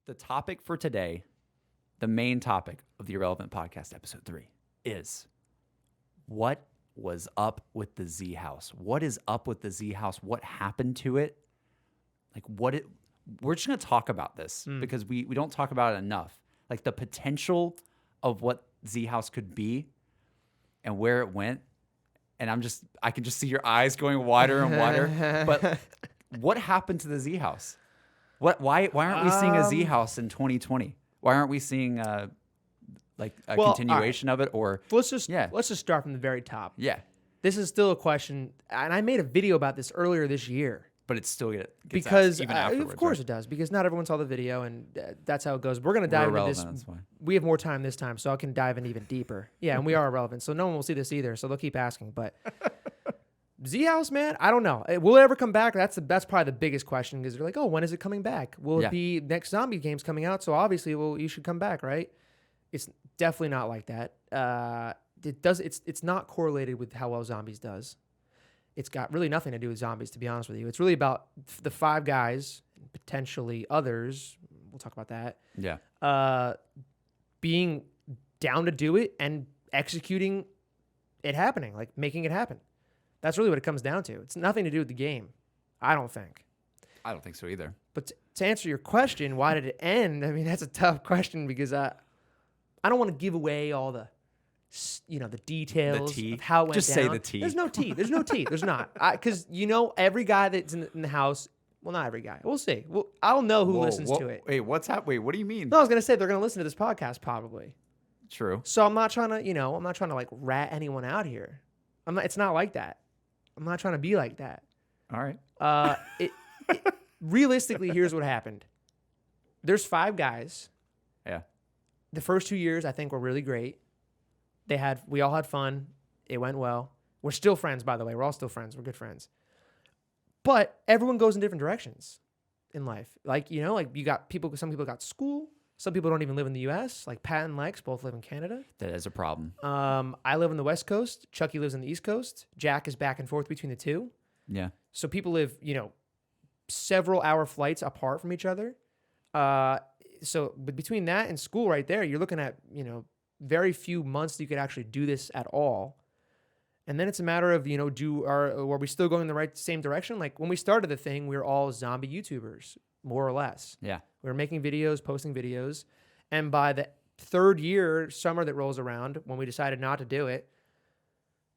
The topic for today, the main topic of the Irrelevant Podcast, episode 3, is what was up with the Zhouse? What is up with the Zhouse? What happened to it? Like, we're just going to talk about this because we don't talk about it enough. Like, the potential of what Zhouse could be and where it went. And I can just see your eyes going wider and wider. But what happened to the Zhouse? Why aren't we seeing a Zhouse in 2020? Why aren't we seeing a continuation of it? Or let's just start from the very top. Yeah, this is still a question, and I made a video about this earlier this year. But it still gets because asked even afterwards. Of course right? It does, because not everyone saw the video, and that's how it goes. We're gonna dive into this. That's why. We have more time this time, so I can dive in even deeper. Yeah, and we are irrelevant, so no one will see this either. So they'll keep asking. But Zhouse, man, I don't know. Will it ever come back? That's probably the biggest question, because they're like, oh, when is it coming back? Will it be next zombie game's coming out? So obviously, you should come back, right? It's definitely not like that. It's not correlated with how well Zombies does. It's got really nothing to do with Zombies, to be honest with you. It's really about the 5 guys, potentially others. We'll talk about that. Yeah. Being down to do it and executing it happening, like making it happen. That's really what it comes down to. It's nothing to do with the game, I don't think. I don't think so either. But to answer your question, why did it end? I mean, that's a tough question, because I don't want to give away all the details of how it went Just down. say the tea. There's no tea. There's no tea. There's not. Because, every guy that's in the house, well, not every guy. We'll see. I'll know who listens to it. Wait, what's happening? Wait, what do you mean? No, I was going to say they're going to listen to this podcast probably. True. So I'm not trying to, like rat anyone out here. It's not like that. I'm not trying to be like that. All right. Realistically, here's what happened. There's 5 guys. Yeah. The first 2 years, I think, were really great. We all had fun. It went well. We're still friends, by the way. We're all still friends. We're good friends. But everyone goes in different directions in life. Like, you got some people got school. Some people don't even live in the U.S. Like Pat and Lex both live in Canada. That is a problem. I live on the West Coast. Chucky lives on the East Coast. Jack is back and forth between the two. Yeah. So people live, several hour flights apart from each other. But between that and school right there, you're looking at, very few months that you could actually do this at all. And then it's a matter of, are we still going in the same direction? Like when we started the thing, we were all zombie YouTubers, more or less. Yeah. We were making videos, posting videos. And by the 3rd year, summer that rolls around, when we decided not to do it,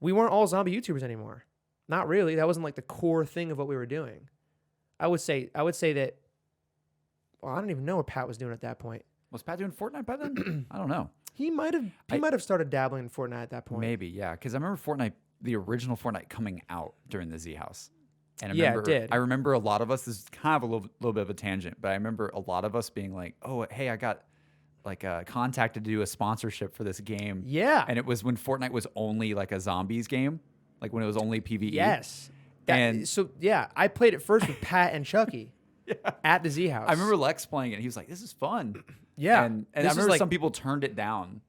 we weren't all zombie YouTubers anymore. Not really. That wasn't like the core thing of what we were doing. I would say that, well, I don't even know what Pat was doing at that point. Was Pat doing Fortnite by then? I don't know. He might have started dabbling in Fortnite at that point. Maybe, yeah. Because I remember Fortnite, the original Fortnite, coming out during the Zhouse. And it did. I remember a lot of us, this is kind of a little bit of a tangent, but I remember a lot of us being like, oh, hey, I got contacted to do a sponsorship for this game. Yeah. And it was when Fortnite was only like a zombies game, like when it was only PvE. Yes. I I played it first with Pat and Chucky at the Zhouse. I remember Lex playing it. He was like, this is fun. Yeah. And I remember some people turned it down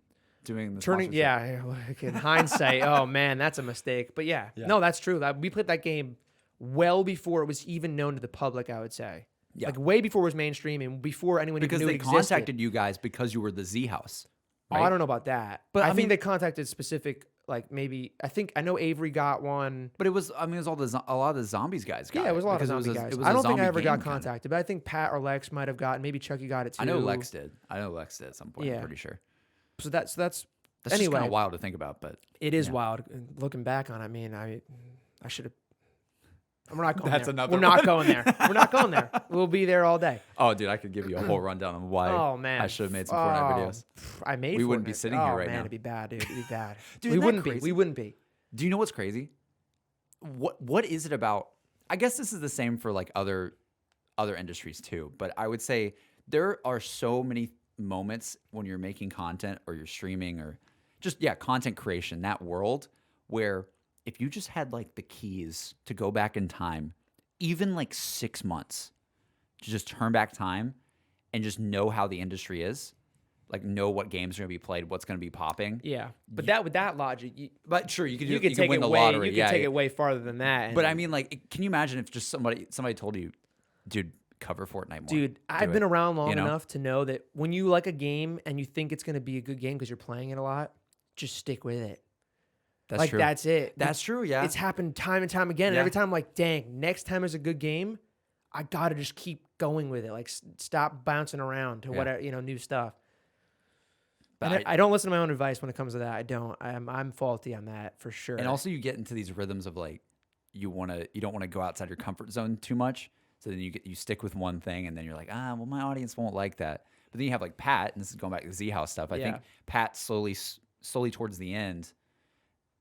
doing the sponsorship. Yeah. Like in hindsight, oh man, that's a mistake. But yeah. No, that's true. We played that game well before it was even known to the public, I would say. Yeah. Like way before it was mainstream and before anyone even knew it existed. Because they contacted you guys because you were the Zhouse. Right? Oh, I don't know about that. But I think they contacted specific, like maybe, I know Avery got one. But it was a lot of the zombies guys got it. Yeah, it was a lot of zombie guys. I don't think I ever got contacted, but I think Pat or Lex might have gotten, maybe Chucky got it too. I know Lex did at some point, I'm pretty sure. So that's just kind of wild to think about, but. It is wild. Looking back on it, I mean, I should have. We're not going That's there. another We're not going there. We're not going there. We'll be there all day. Oh, dude, I could give you a whole rundown on why I should have made some Fortnite videos. We wouldn't be sitting here right now. It'd be bad, dude. It'd be bad. Dude, we wouldn't be. Do you know what's crazy? What is it about? I guess this is the same for like other industries too, but I would say there are so many moments when you're making content or you're streaming or just content creation, that world where if you just had like the keys to go back in time, even like 6 months, to just turn back time and just know how the industry is, like know what games are going to be played, what's going to be popping. Yeah, but with that logic, you could win the lottery. You could take it way farther than that. But I mean, like, can you imagine if just somebody told you, dude, cover Fortnite more. Dude, I've been around long you know? enough to know that when you like a game and you think it's going to be a good game because you're playing it a lot, just stick with it. That's Like, true. that's it. That's true, yeah. It's happened time and time again. And Yeah. every time I'm like, dang, next time is a good game, I got to just keep going with it. Like, stop bouncing around to whatever, new stuff. But And I don't listen to my own advice when it comes to that. I don't. I'm faulty on that for sure. And also you get into these rhythms of like, you don't want to go outside your comfort zone too much. So then you stick with one thing and then you're like, well, my audience won't like that. But then you have like Pat, and this is going back to the Zhouse stuff. I think Pat slowly towards the end,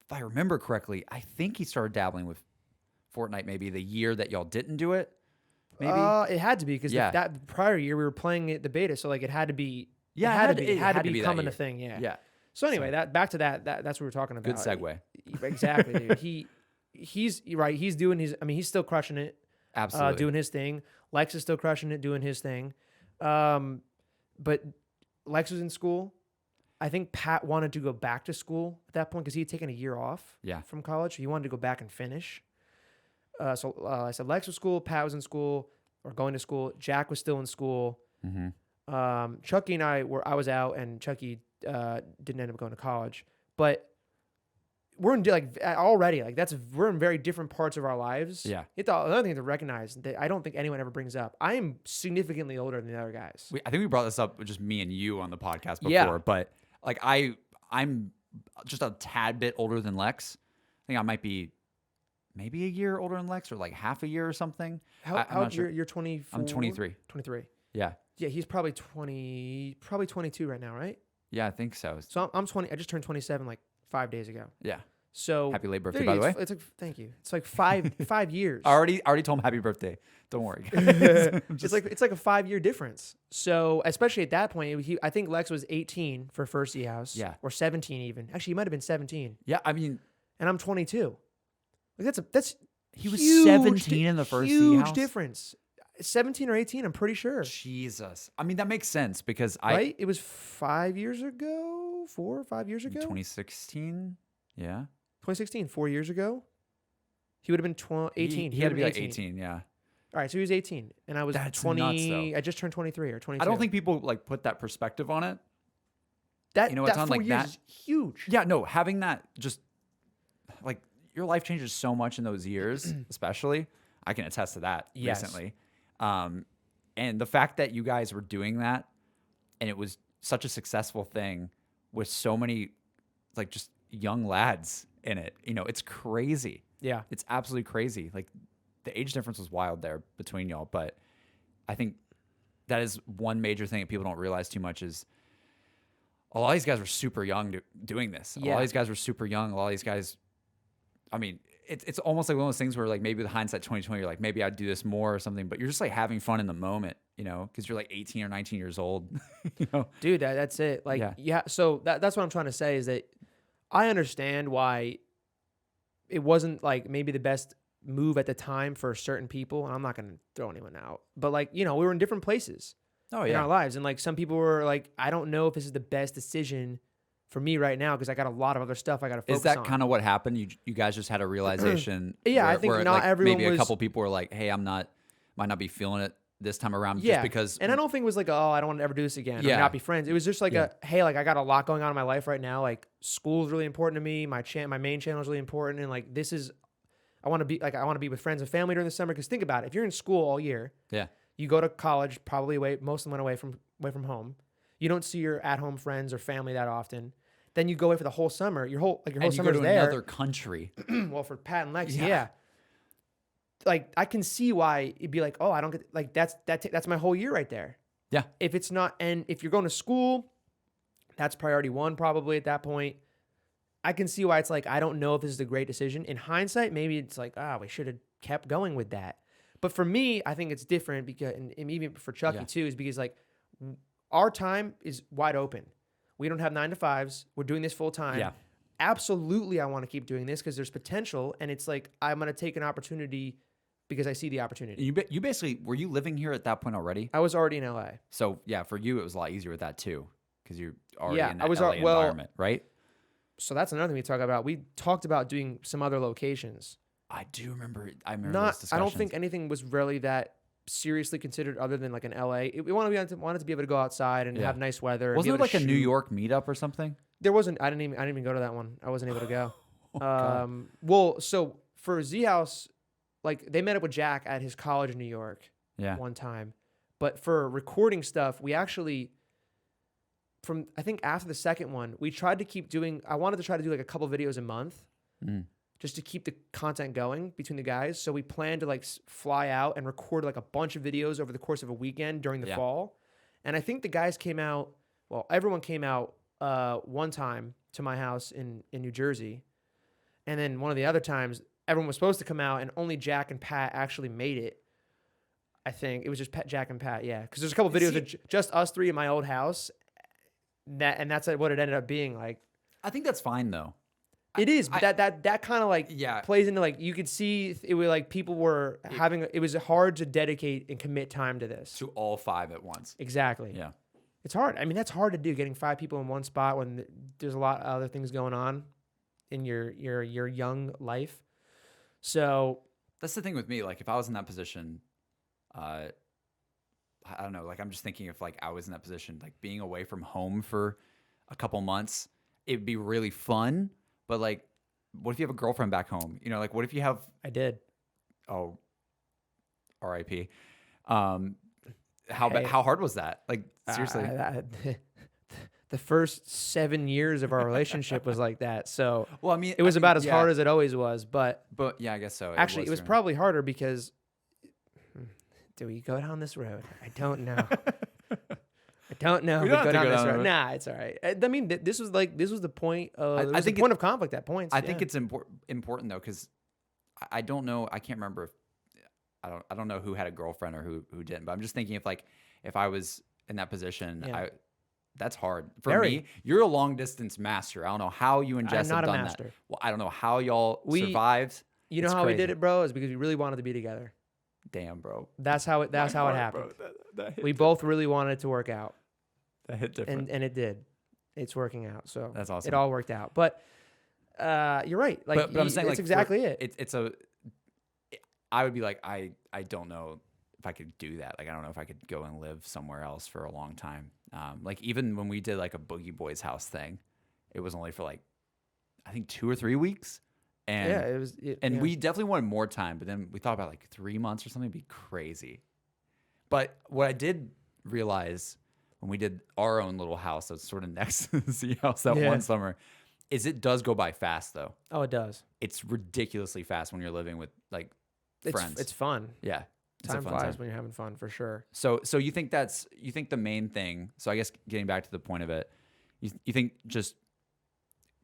if I remember correctly, I think he started dabbling with Fortnite maybe the year that y'all didn't do it. Maybe it had to be because that prior year we were playing it the beta, so like it had to be. Yeah, it had to be that becoming year. a thing. Yeah. Yeah. So anyway, back to that. That's what we were talking about. Good segue. Exactly, dude. He's right. He's doing his. I mean, he's still crushing it. Absolutely. Doing his thing. Lex is still crushing it, doing his thing. But Lex was in school. I think Pat wanted to go back to school at that point because he had taken a year off from college. So he wanted to go back and finish. So I said Lex was school, Pat was in school or going to school. Jack was still in school. Mm-hmm. Chucky and I was out, and Chucky didn't end up going to college. But we're in already we're in very different parts of our lives. Yeah. Another thing to recognize that I don't think anyone ever brings up. I am significantly older than the other guys. I think we brought this up with just me and you on the podcast before, but like I'm just a tad bit older than Lex. I think I might be maybe a year older than Lex, or like half a year or something. How you're 24? I'm 23. 23. Yeah. Yeah, he's probably 22 right now, right? Yeah, I think so. So I'm 20. I just turned 27 like 5 days ago. Yeah. So happy late birthday, by the way. It's like, thank you. It's like 5 years. I already told him happy birthday. Don't worry. It's like a 5-year difference. So especially at that point, I think Lex was 18 for first Zhouse. Yeah. Or 17 even. Actually, he might have been 17. Yeah, I mean, and I'm 22. Like that's he was huge, 17 in the first huge Zhouse? Difference. 17 or 18, I'm pretty sure. Jesus. I mean, that makes sense because right? It was 5 years ago, 4 or 5 years ago. 2016. Yeah. 2016, 4 years ago. He would have been 18. He had to be like 18, yeah. All right, so he was 18, and I was That's 20. nuts, though. I just turned 23 or 22. I don't think people like put that perspective on it. that you know, that it's on 4 like years that. is huge. Yeah, no, having that just like your life changes so much in those years, especially. I can attest to that recently. And the fact that you guys were doing that and it was such a successful thing with so many like just young lads in it, it's crazy. Yeah. It's absolutely crazy. Like the age difference was wild there between y'all, but I think that is one major thing that people don't realize too much is a lot of these guys were super young doing this. A lot of these guys were super young. A lot of these guys, I mean, it's almost like one of those things where like maybe with hindsight 2020, you're like, maybe I'd do this more or something, but you're just like having fun in the moment, because you're like 18 or 19 years old, Dude, that's it. Like, so that's what I'm trying to say is that I understand why it wasn't like maybe the best move at the time for certain people. And I'm not going to throw anyone out, but like, we were in different places in our lives. And like some people were like, I don't know if this is the best decision for me right now because I got a lot of other stuff I got to focus on. Is that kind of what happened? You guys just had a realization? I think where not like everyone maybe was. A couple people were like, hey, might not be feeling it this time around Yeah, just because. And I don't think it was like, oh, I don't want to ever do this again or not be friends. It was just like hey, like I got a lot going on in my life right now. Like school is really important to me. My main channel is really important. And like I want to be with friends and family during the summer. Because think about it. If you're in school all year, you go to college probably most of them went away from home. You don't see your at-home friends or family that often. Then you go away for the whole summer. Your whole summer is there. Another country. Well, for Pat and Lex, like I can see why it'd be like, oh, I don't get like that's my whole year right there. Yeah. If it's not, and if you're going to school, that's priority one probably at that point. I can see why it's like I don't know if this is a great decision. In hindsight, maybe it's like, we should have kept going with that. But for me, I think it's different because, and even for Chucky too, is because like our time is wide open. We don't have 9 to 5s. We're doing this full time. Yeah. Absolutely, I want to keep doing this because there's potential, and it's like I'm gonna take an opportunity because I see the opportunity. You basically were you living here at that point already? I was already in LA. So yeah, for you it was a lot easier with that too because you're already in that I was LA environment, right? So that's another thing we talk about. We talked about doing some other locations. I do remember. I remember Not. those I don't discussions. think anything was really that seriously considered other than like in LA. We wanted to be able to go outside and Yeah. have nice weather. And Wasn't be there able like to a New shoot. York meetup or something? There wasn't. I didn't even go to that one. I wasn't able to go. God. Well, so for Zhouse, like they met up with Jack at his college in New York Yeah. one time, but for recording stuff, we actually I think after the second one, we tried to keep doing. I wanted to try to do like a couple videos a month, just to keep the content going between the guys. So we planned to like fly out and record like a bunch of videos over the course of a weekend during the fall. And I think the guys came out. Well, everyone came out one time to my house in New Jersey, and then one of the other times everyone was supposed to come out, and only Jack and Pat actually made it. I think it was just Jack and Pat, yeah, because there's a couple videos of just us three in my old house. That's what it ended up being like. I think that's fine though. It is, but that kind of like Yeah. plays into like you could see it was like people were having. It was hard to dedicate and commit time to this. To all 5 at once. Exactly. Yeah. It's hard. I mean, that's hard to do. Getting 5 people in one spot when there's a lot of other things going on in your young life. So That's the thing with me. Like if I was in that position, I don't know. Like I'm just thinking if like I was in that position, like being away from home for a couple months, it'd be really fun. But like, what if you have a girlfriend back home? You know, like what if you have? I did. Oh, R.I.P. How Hey. how hard was that? Like seriously. The first 7 years of our relationship was like that. So Well, I mean, it was about as hard as it always was. But yeah, I guess so. actually, it was probably harder because. Do we go down this road? I don't know. I don't know. We We don't go have to down go this down the road. road. Nah, it's all right. I mean, this was the point. I think point of conflict at points. I think it's important though, because I don't know. I can't remember if I don't know who had a girlfriend or who didn't. But I'm just thinking if I was in that position, that's hard for me. You're a long distance master. I don't know how you and Jess I'm not have a done master. that. Well, I don't know how y'all survived. You know It's how we crazy. did it, bro? Is because we really wanted to be together. Damn, bro. That's how it happened. That We both really wanted it to work out, hit different. and it did. It's working out. So That's awesome. It all worked out. But you're right. Like, but I'm saying, that's like, exactly it. I would be like, I don't know if I could do that. Like, I don't know if I could go and live somewhere else for a long time. Like even when we did like a Boogie Boys house thing, it was only for like, I think 2 or 3 weeks. And yeah, it was. we definitely wanted more time, but then we thought about like 3 months or something. It'd be crazy. But what I did realize when we did our own little house that's sort of next to the sea house that one summer is it does go by fast though. Oh, it does. It's ridiculously fast when you're living with like friends. It's fun. Yeah. It's Time a fun flies time. when you're having fun, for sure. So you think the main thing. So I guess getting back to the point of it, you think just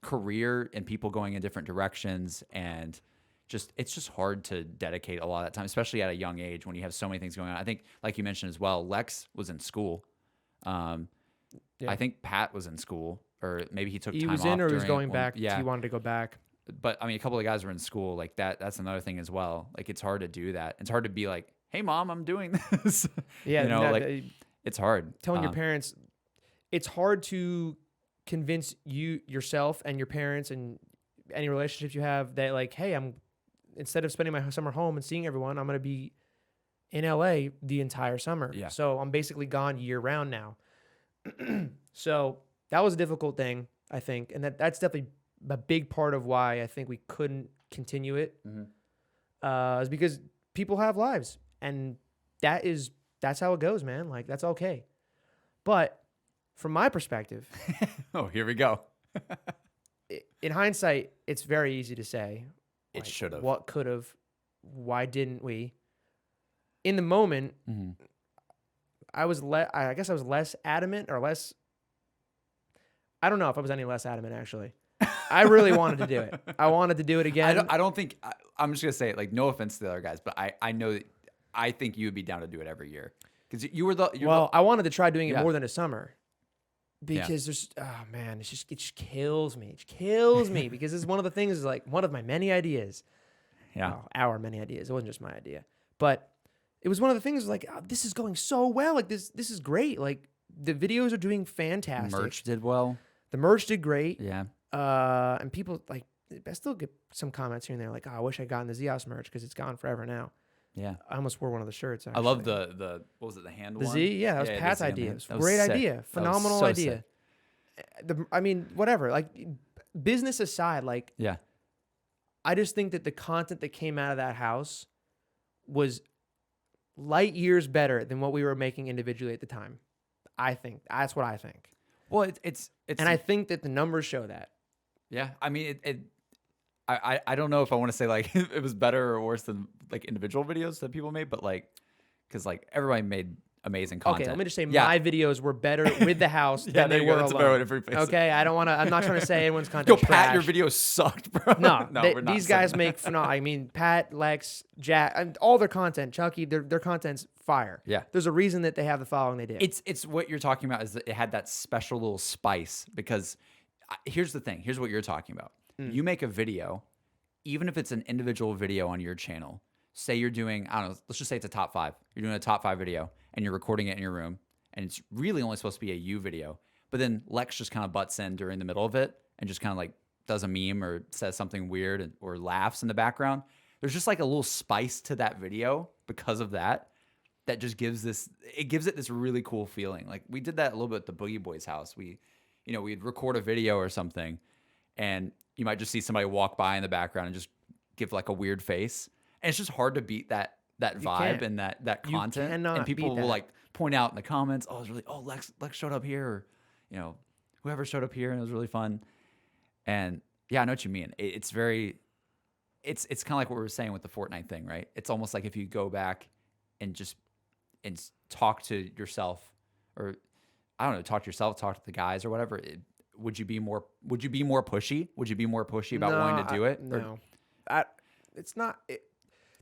career and people going in different directions, and it's just hard to dedicate a lot of that time, especially at a young age when you have so many things going on. I think, like you mentioned as well, Lex was in school. I think Pat was in school, or maybe he took time off. He was in, or he was during going back. Yeah, He wanted to go back. but I mean, a couple of guys were in school. Like that's another thing as well. Like it's hard to do that. It's hard to be like, "Hey, mom, I'm doing this." Yeah, you know, it's hard. Telling your parents, it's hard to convince yourself and your parents and any relationships you have that like, hey, instead of spending my summer home and seeing everyone, I'm going to be in LA the entire summer. Yeah. So I'm basically gone year round now. So that was a difficult thing, I think. And that's definitely a big part of why I think we couldn't continue it. Is because people have lives, and that's how it goes, man. Like, that's okay. But from my perspective, oh, here we go. in hindsight, it's very easy to say, It like, should have. what could have, why didn't we? In the moment, I guess I was less adamant, or less. I don't know if I was any less adamant, actually. I really wanted to do it. I wanted to do it again. I don't think I'm just gonna say it, like, no offense to the other guys, but I know that I think you would be down to do it every year because you were I wanted to try doing it more than a summer. Because there's, oh man, it just kills me. It kills me because it's one of the things, is like one of my many ideas. Yeah. Well, our many ideas. It wasn't just my idea, but it was one of the things, like, oh, this is going so well. Like this is great. Like the videos are doing fantastic. Merch did well. The merch did great. Yeah. And people, like, I still get some comments here and there like, oh, I wish I'd gotten the Zhouse merch because it's gone forever now. Yeah. I almost wore one of the shirts. I Actually. love the what was it, the hand the one? Z. Yeah, that was the Pat's Z on idea. the It hand. was That a great sick. idea. That was Phenomenal so idea. sick. I mean, whatever. Like, business aside, like, Yeah. I just think that the content that came out of that house was light years better than what we were making individually at the time. I think that's what I think, Well, it's and I think that the numbers show that. yeah. I mean, I don't know if I want to say like it was better or worse than like individual videos that people made, but like, because like everybody made amazing content. Okay, let me just say Yeah. my videos were better with the house Yeah, than there they you go. were That's a better way alone. to rephrase it. Okay, I don't want to. I'm not trying to say anyone's Yo, content. Pat, your trash. videos sucked, bro. No, we're not these saying guys that. make phenomenal. I mean, Pat, Lex, Jack, and all their content. Chucky, their content's fire. Yeah. There's a reason that they have the following they did. It's what you're talking about is that it had that special little spice because here's the thing. Here's what you're talking about. You make a video, even if it's an individual video on your channel. Say you're doing, I don't know, let's just say it's a top 5. You're doing a top 5 video and you're recording it in your room and it's really only supposed to be a you video. But then Lex just kind of butts in during the middle of it and just kind of like does a meme or says something weird or laughs in the background. There's just like a little spice to that video because of that. That just gives it this really cool feeling. Like we did that a little bit at the Boogie Boys house. We'd record a video or something and you might just see somebody walk by in the background and just give like a weird face. And it's just hard to beat that vibe can't. and that You content. cannot And people beat will that. like point out in the comments, Lex showed up here, or whoever showed up here and it was really fun. And yeah, I know what you mean. It's kind of like what we were saying with the Fortnite thing, right? It's almost like if you go back and just talk to yourself, or I don't know, talk to the guys or whatever. Would you be more pushy? Would you be more pushy about wanting to do it? No, it's not.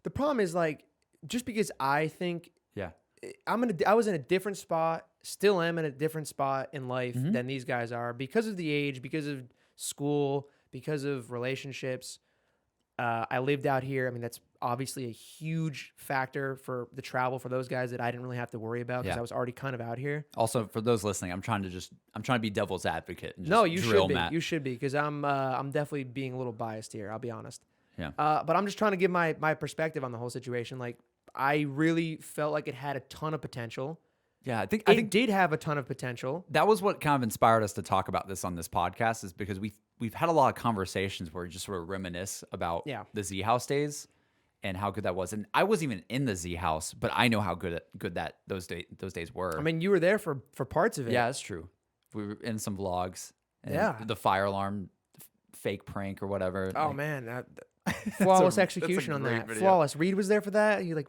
The problem is like just because I think Yeah. I was in a different spot, still am in a different spot in life Mm-hmm. than these guys are because of the age, because of school, because of relationships. I lived out here. I mean, that's obviously a huge factor for the travel for those guys that I didn't really have to worry about because Yeah. I was already kind of out here. Also, for those listening, I'm trying to be devil's advocate. And just No, you drill should be. Matt. You should be because I'm definitely being a little biased here. I'll be honest. Yeah. But I'm just trying to give my perspective on the whole situation. Like, I really felt like it had a ton of potential. Yeah, I think It did have a ton of potential. that was what kind of inspired us to talk about this on this podcast, is because we've had a lot of conversations where we just sort of reminisce about the Z House days and how good that was. And I wasn't even in the Z House, but I know how good that those days were. I mean, you were there for parts of it. Yeah, that's true. We were in some vlogs. And Yeah. the fire alarm fake prank or whatever. Oh like, man, flawless that's a execution on great that. video. Flawless. Reed was there for that. He like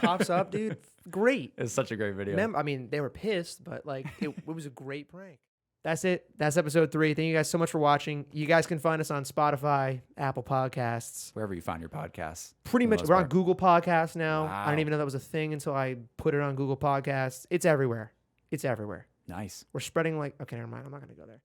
pops up, dude. Great. It's such a great video. Remember, I mean, they were pissed, but like it was a great prank. That's it. That's episode 3. Thank you guys so much for watching. You guys can find us on Spotify, Apple Podcasts. Wherever you find your podcasts. Pretty for the much, most we're on part. Google Podcasts now. I Wow. didn't even know that was a thing until I put it on Google Podcasts. It's everywhere. It's everywhere. Nice. We're spreading like, okay, never mind. I'm not going to go there.